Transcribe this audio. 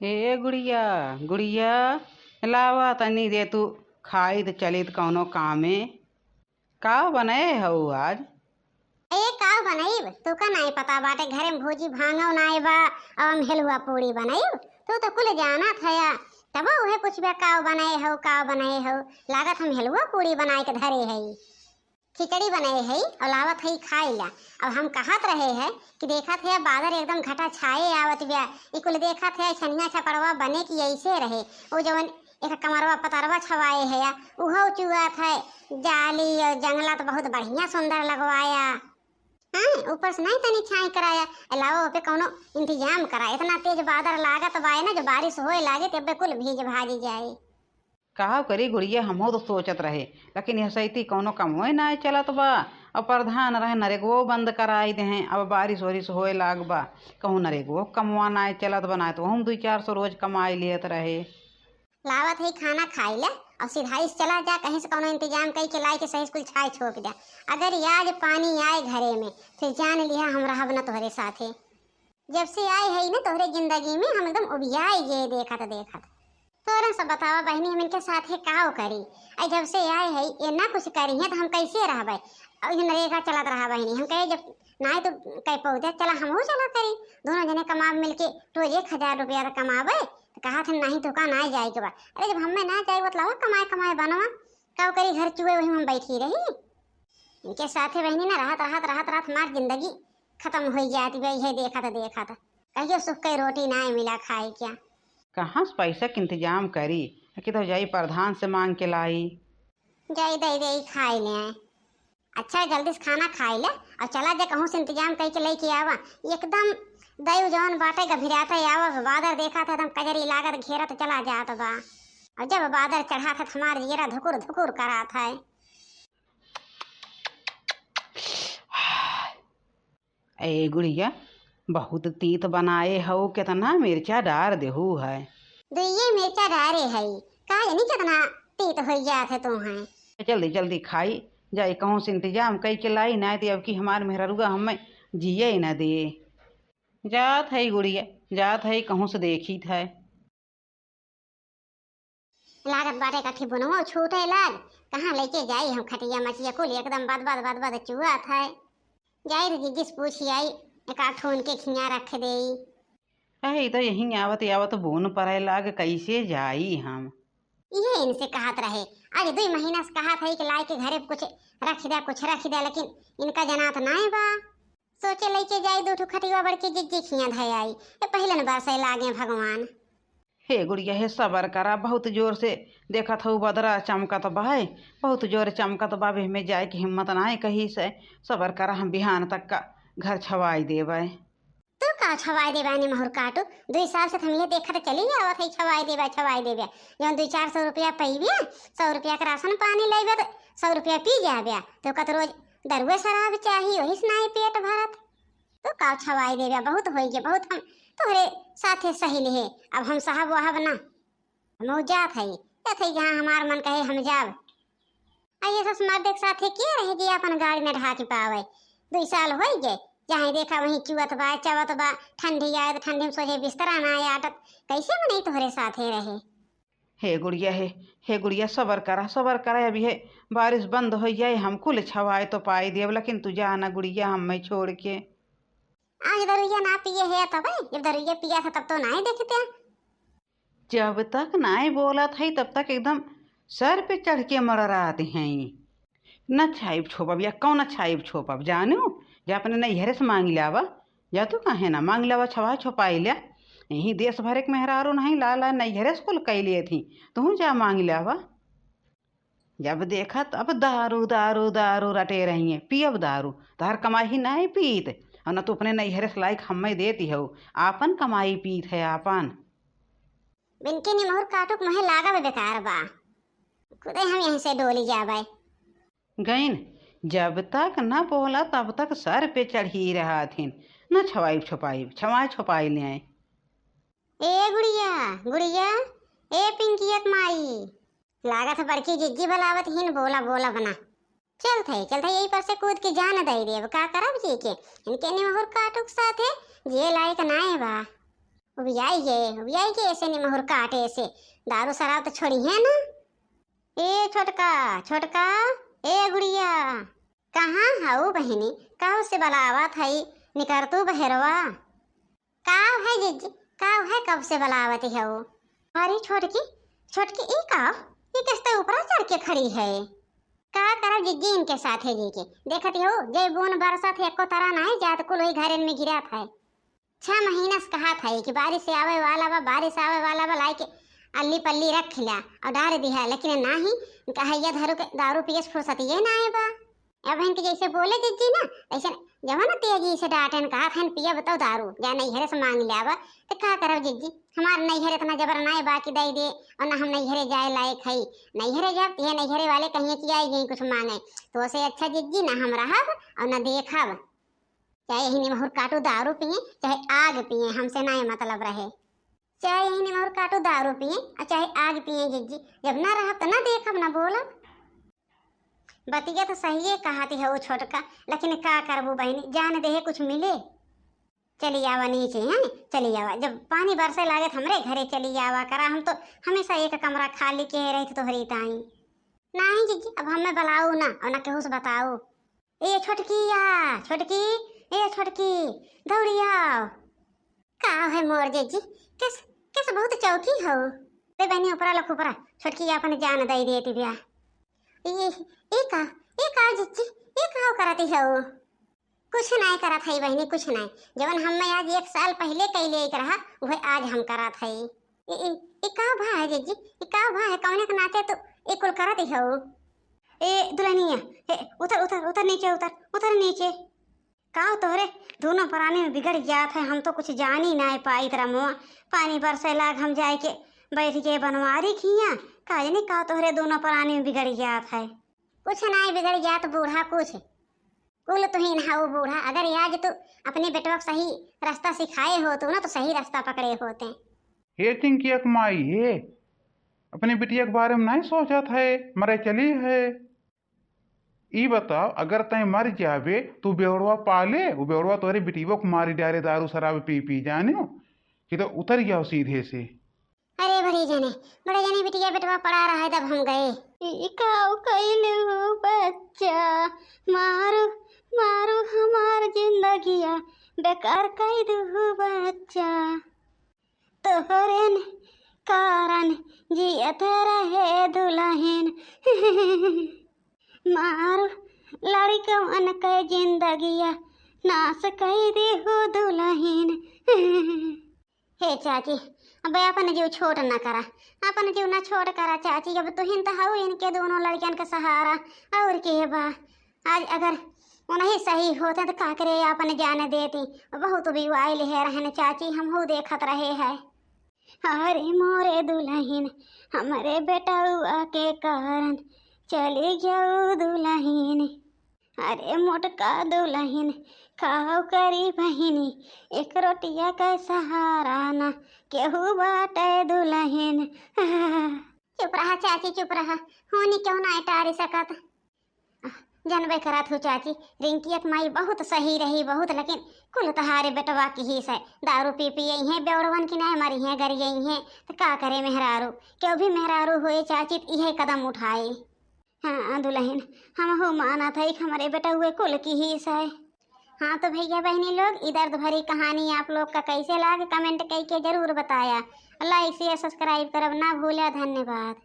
ए गुड़िया गुड़िया, लावा तनी दे तू खाई तो चली तो कौनो कामे। का बनाए हऊ आज? का बनाईब तू का नहीं पता बाटे घरे में भोजी भांगव नाई बा और हम हेलुआ पूरी बनाईब। तू तो कुल जाना था तब उहे पूछबे काव बनाए हो लागत हम हेलुआ पूरी बनाए के धरे है खिचड़ी बनाए है और लावत है खाई ला। अब हम कहत रहे है कि देखा थे बादल एकदम घटा छाए आवत बिया कुल देखा थे छनिया छपड़वा बने की ऐसे रहे वो जवन एक कमरवा पतरवा छवाए है उहो चुआ थे जाली और जंगला तो बहुत बढ़िया सुंदर लगवाया। हाँ ऊपर से नहीं तनी छाई कराया अलावा पे कौनो इंतजाम करा। इतना तेज बादल लागत बाए ना जो बारिश होए लागे तब कुल भीज भाजी जाए। कहा करी गुड़िया, हमहू तो सोचत रहे लेकिन यह सैती कौनो कमोए ना चलत बा। अब प्रधान रहे नरेगो बंद कराई दे हैं। अब बारिश वारिश होए लाग बा कहूँ नरेगो कमवा ना चलत बनाए तो हम 200-400 रोज कमाई लेत रहे। लावत है खाना खाई ले और सीधा चला जा कहीं से कोनो इंतजाम कई के लाई के सही स्कूल छाई छोक जा। अगर आज पानी आए घरे में फिर जान लिया हम रहब न तोहरे साथे। जब से आए है ना तोहरे जिंदगी में हम एकदम उबियाई ये देखत तोरा सब बतावा बहनी हम इनके साथे काओ करी। जब से आए है ये ना कुछ करी है तो हम कैसे रहबे। और नरेगा चलत रहा बहनी हम कहे जब ना तो कह पौधे चला हमहू चला करी दोनों जने कमाब मिलके रोज 1000 रुपया कमाबे। कहा था नहीं तो का ना जाए के बाद। अरे जब हमें ना जाए बतलावा कमाए कमाए बनवा काव करी घर चुए वही हम बैठी रही इनके साथे बहनी ना राहत हमार जिंदगी खत्म हो जाती भाई है। देखा था कहियो सुख के रोटी ना मिला खाए क्या। कहाँ से पैसा के इंतजाम करी कि तो जाई प्रधान से मांग के लाई। जाई दे खाई ले आए। अच्छा जल्दी से खाना खाई ले और चला जा कहूँ से इंतजाम करके लेके आवा। एकदम दयु जौन बाटे गभीराता आवा बादर देखा था एकदम कजरी लागत घेरा तो चला जात बा। और जब बादर चढ़ा था हमार जीरा धुकुर धुकुर करा था। ए गुड़िया, बहुत तीत बनाए हो कितना मिर्चा डार देहू है। ये मिर्चा डारे है का नहीं कितना तीत हो जाते तू है। जल्दी जल्दी खाई जाई कहूँ से इंतजाम कई के लाई ना दे। अब की हमार मेहरुआ हमें जिये न दे। जात है गुड़िया जात है कहूँ से देखी था लागत बाटे कठी बुनवो छूटे लाग कहाँ लेके जाई हम खटिया मचिया कुल एकदम बद चुआ था। जाई रे जिस पूछी आई एक आठ उनके खिया रख दे। अरे तो यहीं आवत आवत बोन पड़े लाग कैसे जाई हम। ये इनसे कहत रहे आज 2 महीना से कहा था कि लाई के घरे कुछ रख दे लेकिन इनका जनात नाय बा। सोचे लेके जाई 2 खटिया बड़ के जिज्जी खिया धय आई ये पहले बार से लागे भगवान। हे गुड़िया हे सबर करा बहुत जोर से देखा था बदरा चमकत बाहे बहुत जोर चमकत बाबे में जाए की हिम्मत ना है कहीं से। सबर करा हम बिहान तक का घर छवाई देवे। तू का छवाई देवे ने महर काटू 2 साल से हम ये देखा तो चली आवत है छवाई देवे जो 200-400 रुपया पैबे 100 रुपया का राशन पानी लेबे तो 100 रुपया पी जाबे तो कत रोज दरुए शराब चाहिए वही से नहीं पेट भरत। तो का छवाई देवे बहुत हो गए बहुत हम तोहरे साथे सही ले। अब हम साहब वहाब ना हम जात है जहाँ हमार मन कहे हम जाब। आइए सस मर्द के साथे के रहे जी अपन गाड़ी में ढाकी पावे 2 साल हो गए जहाँ देखा वहीं चुवत बा ठंडी आए तो ठंडी में सोचे बिस्तरा ना आए आटत कैसे मने तोहरे साथे रहे। हे गुड़िया सबर करा अभी है बारिश बंद हो जाए हम कुल छवाए तो पाई देव लेकिन तू जाना गुड़िया हमें छोड़ के। आज दरुइया ना पिए है तब जब दरुइया पिया था तब तो नहीं देखते। जब तक नाई बोला था तब तक एकदम सर पे चढ़ के मरराते हैं न छाइब छोपब या कौन छाइब छोपब जानू जा अपने नैहरे से मांग लावा या तू कहे ना मांग लावा छवा छुपाई लिया यहीं देश भर के मेहरारू नहीं ला नैहरे से कुल कई लिए थी तू जा मांग लावा। जब देखा तब दारू दारू दारू रटे रही है पियब दारू तार कमाई नहीं पीत और न तो अपने नैहरे से लाइक हमें देती हो आपन कमाई पीत है आपन। बिनके ने मोहर काटुक महे लागा बे बेकार बा खुदे हम यहीं से डोली जावे गईन। जब तक न बोला तब तक सर पे चढ़ी रहा थी न छवाई छुपाई ले आए। ए गुड़िया ए पिंकियत माई लागत बड़की जिज्जी बलावत हिन बोला बना चल थे यही पर से कूद के जान दई देव का करब जी के इनके ने मोहर काटुक साथे जे लायक नाए बा उबियाई के ऐसे नहीं महुर काटे ऐसे। दारू शराब तो छोड़ी है ना। ए छोटका छोटका, ए गुड़िया, कहाँ हाउ बहिनी? काहू से बलावत हई, निकर तू बहेरवा। काव है जिज्जी, काव है, कब से बलावत है वो? अरे छोटकी छोटकी, ई काव, ये किसते ऊपर चढ़ के खड़ी है? का करब जिज्जी इनके साथ है जी के? देखत हो जय बोन बरसत है, एको तरह नहीं जात, कुल वही घरन में गिरा था। 6 महीना से कहा था कि बारिश से आवे वाला बा, बारिश आवे वाला बा, लाई के अल्ली पल्ली रख ला और डाल दिया, लेकिन नहीं कहैया धरू के दारू पियस फुर्सत ये ना बा। अब इनके जैसे बोले जिज्जी ना, ऐसे जब ना तेजी से डांटन कहा खन पिया बताओ दारू या नैहरे से मांग लिया, तो क्या करो जिज्जी? हमारे नैहरे इतना जबर ना बाकी दे दे, और ना हम नैहरे जाए लायक है। नैहरे जब ये नैहरे वाले कहीं कि आई कुछ मांगे, तो उसे अच्छा जिज्जी ना हम रहब और ना देखब। चाहे यही निमहुर काटू दारू पिए, चाहे आग पिए, हमसे ना मतलब रहे। चाहे यही निमहुर काटू दारू पिए और चाहे आग पिए जिज्जी, जब ना रहब तो ना देखब ना बोलब। बतिया तो सही है कहती है वो छोटका, लेकिन का करबू बहनी, जान दे कुछ मिले। चली आवा नीचे हैं, चली आवा, जब पानी बरसे लागे हमरे घरे चली आवा करा। हम तो हमेशा एक कमरा खाली के रही तो तोहरी ताई नहीं जीजी, अब हमें बुलाओ ना और ना केहू से बताओ। ए छोटकी या छोटकी, ए छोटकी दौड़ी आओ। का है मोर जीजी, किस किस बहुत चौकी हो? ते बहनी ऊपरा लो ऊपरा, छोटकी अपन जान दई देती बिया। ये का जिज्जी, ये का करती है वो? कुछ नहीं करा था बहनी, कुछ नहीं। जवन हमें आज 1 साल पहले कैले एक रहा, वह आज हम करा था। ये का भा है जिज्जी, ये का भा है? कौन के नाते तो ये कुल करती है वो? ए दुल्हनिया, ए उतर उतर उतर नीचे, उतर उतर नीचे। का तोहरे दोनों प्राणी में बिगड़ जात है, हम तो कुछ जान ही ना पाई तरह मुआ। पानी बरसे लाग हम जाए के बैठ के बनवारी खिया, काजनी का तोहरे दोनों प्राणी में बिगड़ जात है। कुछ नहीं बिगड़ जात बूढ़ा, कुछ कुल तो ही ना वो बूढ़ा। अगर आज तो अपने बेटवा को सही रास्ता सिखाए हो तो ना, तो सही रास्ता पकड़े होते। हे चिंकी माई हे, अपने बिटिया के बारे में नहीं सोचा था, मरे चली है। ई बताओ, अगर तय मर जावे तू बेवड़वा पाले, वो बेवड़वा तोहरे बिटिया को मारी डारे दारू शराब पी पी जानो कि तो उतर जाओ सीधे से। अरे बड़े जने बिटिया बेटवा पड़ा रहा है, तब हम गए। इकाओ कैलू बच्चा, मारो मारो हमार जिंदगिया, बेकार कई दू बच्चा। तोहरे कारण जियत रहे दुल्हन, मारो लड़कवन के जिंदगिया, नाश कई देहु दुल्हन। हे चाची, अब अपन जीव छोट न करा, अपन जीव न छोट करा चाची। अब तुहिन तो हाउ इनके दोनों लड़कियन का सहारा, और के बा। आज अगर उन्हें सही होते तो का करे, अपन जाने देती। बहुत भी वाइल है रहने चाची, हम हो देखत रहे हैं। अरे मोरे दुल्हन, हमारे बेटा के कारण चली जाऊ दुल्हन। अरे मोटका दुल्हन, खाओ करी बहिनी, एक रोटिया का सहारा ना केहू बाटे दुल्हन। चुप रहा चाची, चुप रहा, होनी क्यों ना टारी सकत। जानबे करत हो चाची, रिंकियत माई बहुत सही रही बहुत, लेकिन कुल तहारे बेटवा की ही से दारू पी पी यही है, बेवड़वन की नहीं मरी है, गर यही है तो का करे मेहरारू। क्यों भी मेहरारू हुए चाची तो यही कदम उठाए। हाँ दुल्हन, हम हो माना था एक हमारे बेटा हुए कुल की ही से। हाँ तो भैया बहनी लोग, इधर भरी कहानी आप लोग का कैसे लगा कमेंट करके जरूर बताया। लाइक शेयर सब्सक्राइब करब ना भूलिया। धन्यवाद।